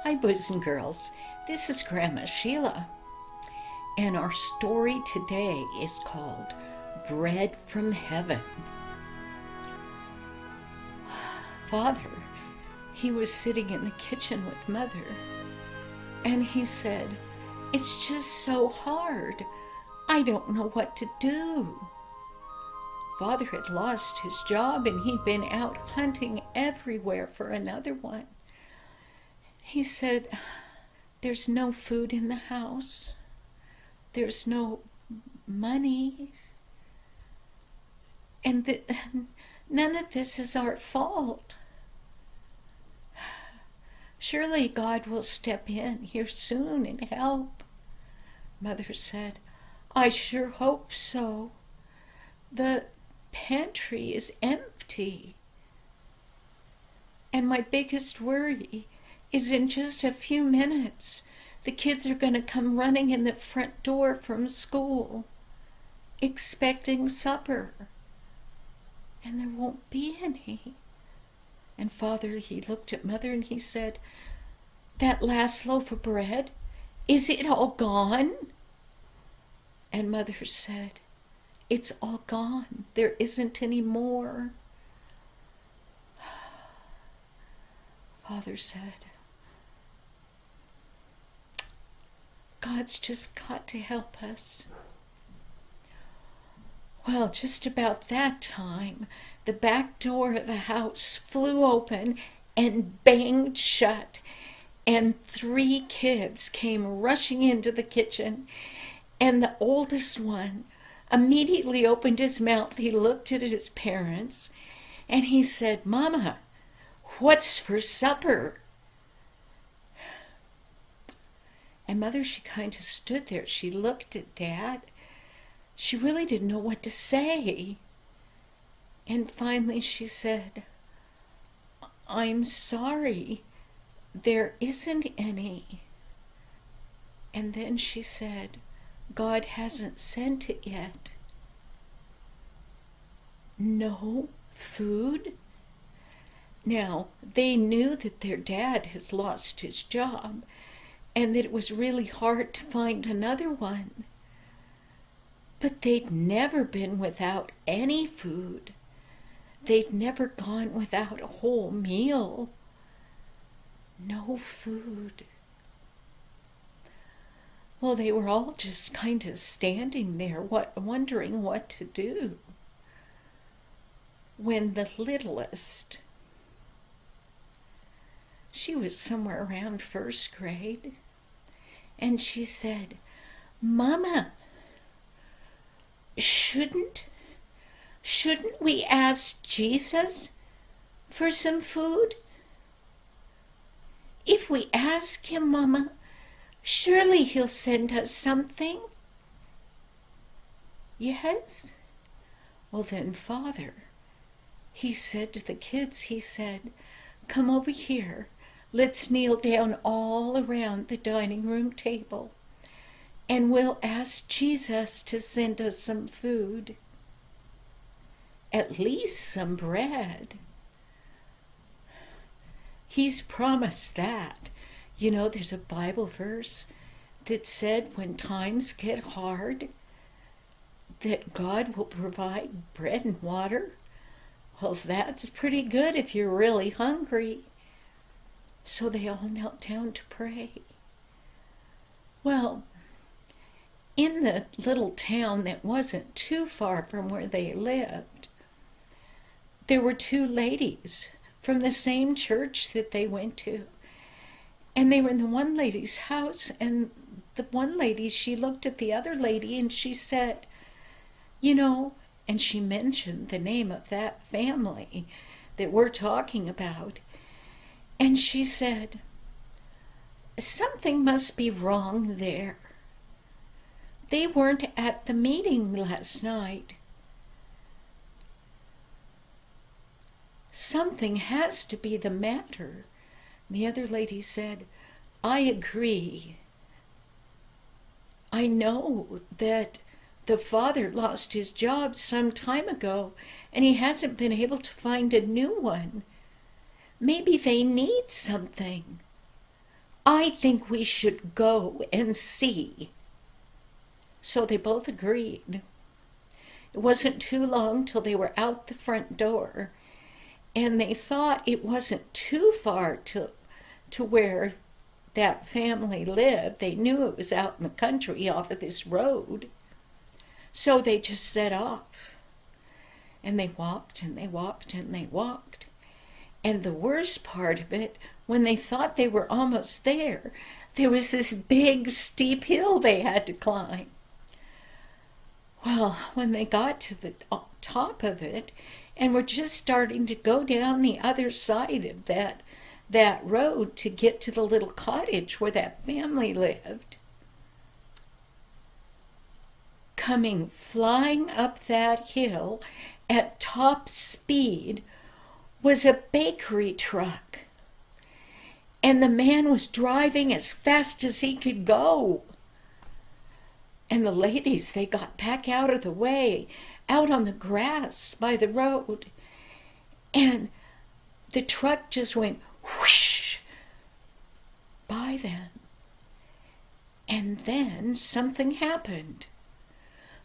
Hi, boys and girls. This is Grandma Sheilla, and our story today is called Bread from Heaven. Father, he was sitting in the kitchen with Mother, and he said, "It's just so hard. I don't know what to do." Father had lost his job, and he'd been out hunting everywhere for another one. He said, "There's no food in the house. There's no money. And none of this is our fault. Surely God will step in here soon and help." Mother said, "I sure hope so. The pantry is empty. And my biggest worry is in just a few minutes, the kids are going to come running in the front door from school, expecting supper, and there won't be any." And Father, he looked at Mother and he said, "That last loaf of bread, is it all gone?" And Mother said, "It's all gone. There isn't any more." Father said, "God's just got to help us." Well, just about that time, the back door of the house flew open and banged shut, and 3 kids came rushing into the kitchen, and the oldest one immediately opened his mouth. He looked at his parents, and he said, "Mama, what's for supper?" And Mother, she kind of stood there. She looked at Dad. She really didn't know what to say. And finally she said, "I'm sorry, there isn't any." And then she said, "God hasn't sent it yet." No food? Now, they knew that their dad has lost his job and that it was really hard to find another one. But they'd never been without any food. They'd never gone without a whole meal. No food. Well, they were all just kind of standing there, wondering what to do, when the littlest, she was somewhere around 1st grade, and she said, "Mama, shouldn't we ask Jesus for some food? If we ask him, Mama, surely he'll send us something." "Yes?" Well then, Father, he said to the kids, he said, "Come over here. Let's kneel down all around the dining room table, and we'll ask Jesus to send us some food. At least some bread. He's promised that. You know, there's a Bible verse that said when times get hard, that God will provide bread and water. Well, that's pretty good if you're really hungry." So they all knelt down to pray. Well, in the little town that wasn't too far from where they lived, there were 2 ladies from the same church that they went to. And they were in the one lady's house, and the one lady, she looked at the other lady and she said, "You know," and she mentioned the name of that family that we're talking about. And she said, "Something must be wrong there. They weren't at the meeting last night. Something has to be the matter." The other lady said, "I agree. I know that the father lost his job some time ago, and he hasn't been able to find a new one. Maybe they need something. I think we should go and see. So they both agreed. It wasn't too long till they were out the front door, and they thought it wasn't too far to where that family lived. They knew it was out in the country off of this road. So they just set off. And they walked and they walked and they walked. And the worst part of it, when they thought they were almost there was this big steep hill they had to climb. Well, when they got to the top of it and were just starting to go down the other side of that road to get to the little cottage where that family lived, coming flying up that hill at top speed was a bakery truck. And the man was driving as fast as he could go. And the ladies, they got back out of the way, out on the grass by the road. And the truck just went whoosh by them. And then something happened.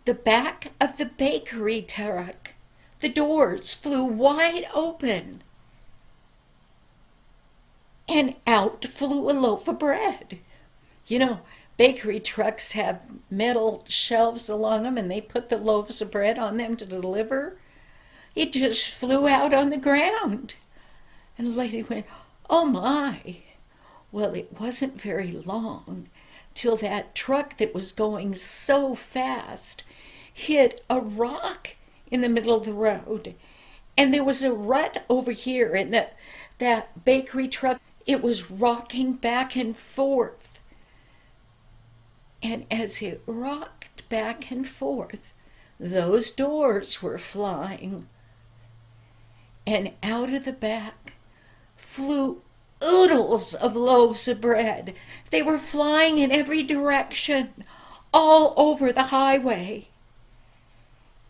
The back of the bakery truck, the doors flew wide open. And out flew a loaf of bread. You know, bakery trucks have metal shelves along them, and they put the loaves of bread on them to deliver. It just flew out on the ground. And the lady went, "Oh my." Well, it wasn't very long till that truck that was going so fast hit a rock in the middle of the road. And there was a rut over here, and that bakery truck, it was rocking back and forth. And as it rocked back and forth, those doors were flying. And out of the back flew oodles of loaves of bread. They were flying in every direction, all over the highway.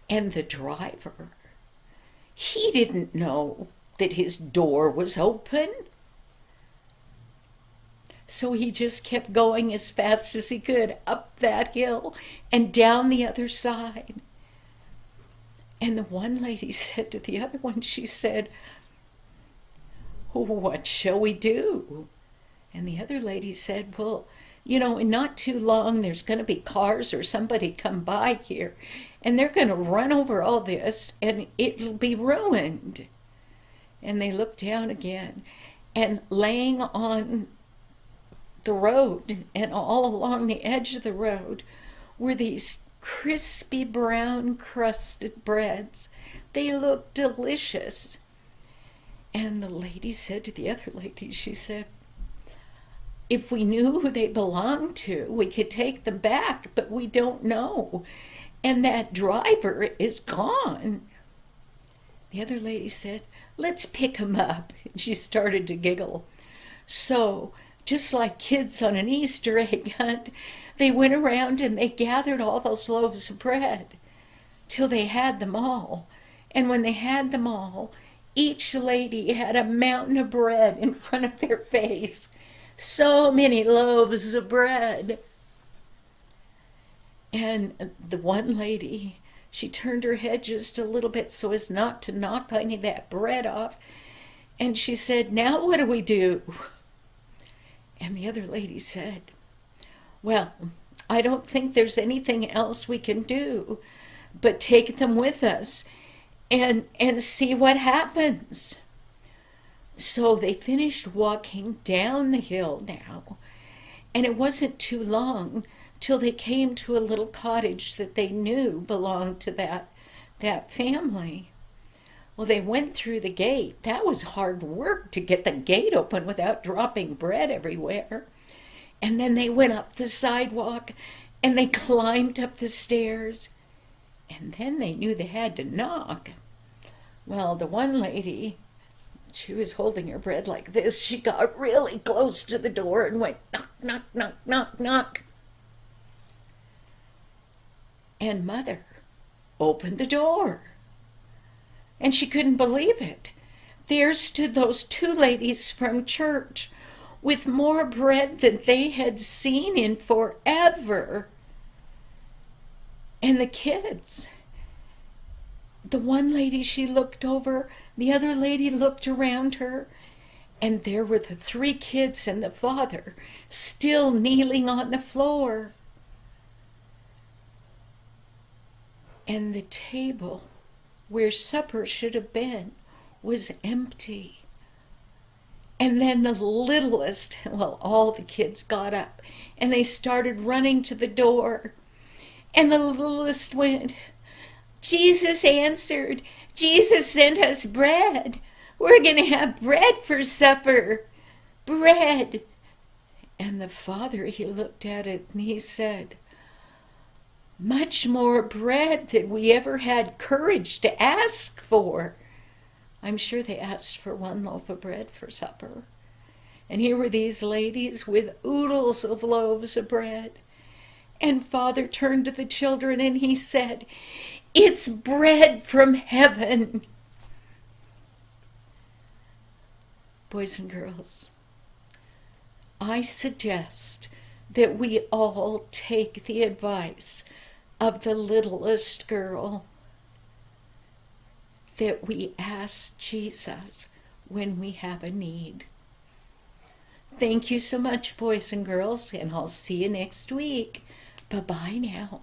And the driver, he didn't know that his door was open. So he just kept going as fast as he could up that hill and down the other side. And the one lady said to the other one, she said, "What shall we do?" And the other lady said, "Well, in not too long there's going to be cars or somebody come by here, and they're going to run over all this and it'll be ruined." And they looked down again, and laying on the road and all along the edge of the road were these crispy brown crusted breads. They looked delicious. And the lady said to the other lady, she said, "If we knew who they belonged to, we could take them back, but we don't know. And that driver is gone." The other lady said, "Let's pick him up." And she started to giggle. So, just like kids on an Easter egg hunt, they went around and they gathered all those loaves of bread till they had them all. And when they had them all, each lady had a mountain of bread in front of their face. So many loaves of bread. And the one lady, she turned her head just a little bit so as not to knock any of that bread off. And she said, "Now what do we do?" And the other lady said, "Well, I don't think there's anything else we can do but take them with us and see what happens." So they finished walking down the hill now, and it wasn't too long till they came to a little cottage that they knew belonged to that family. Well, they went through the gate. That was hard work to get the gate open without dropping bread everywhere. And then they went up the sidewalk and they climbed up the stairs. And then they knew they had to knock. Well, the one lady, she was holding her bread like this. She got really close to the door and went knock, knock, knock, knock, knock. And Mother opened the door. And she couldn't believe it. There stood those two ladies from church with more bread than they had seen in forever. And the kids, the one lady, she looked over, the other lady looked around her, and there were the three kids and the father still kneeling on the floor. And the table where supper should have been was empty. And then the littlest, well, all the kids got up and they started running to the door. And the littlest went, Jesus answered. Jesus sent us bread. We're going to have bread for supper. Bread. And the father, he looked at it and he said, much more bread than we ever had courage to ask for. I'm sure they asked for one loaf of bread for supper. And here were these ladies with oodles of loaves of bread. And Father turned to the children and he said, it's bread from heaven. Boys and girls, I suggest that we all take the advice of the littlest girl, that we ask Jesus when we have a need. Thank you so much, boys and girls, and I'll see you next week. Bye-bye now.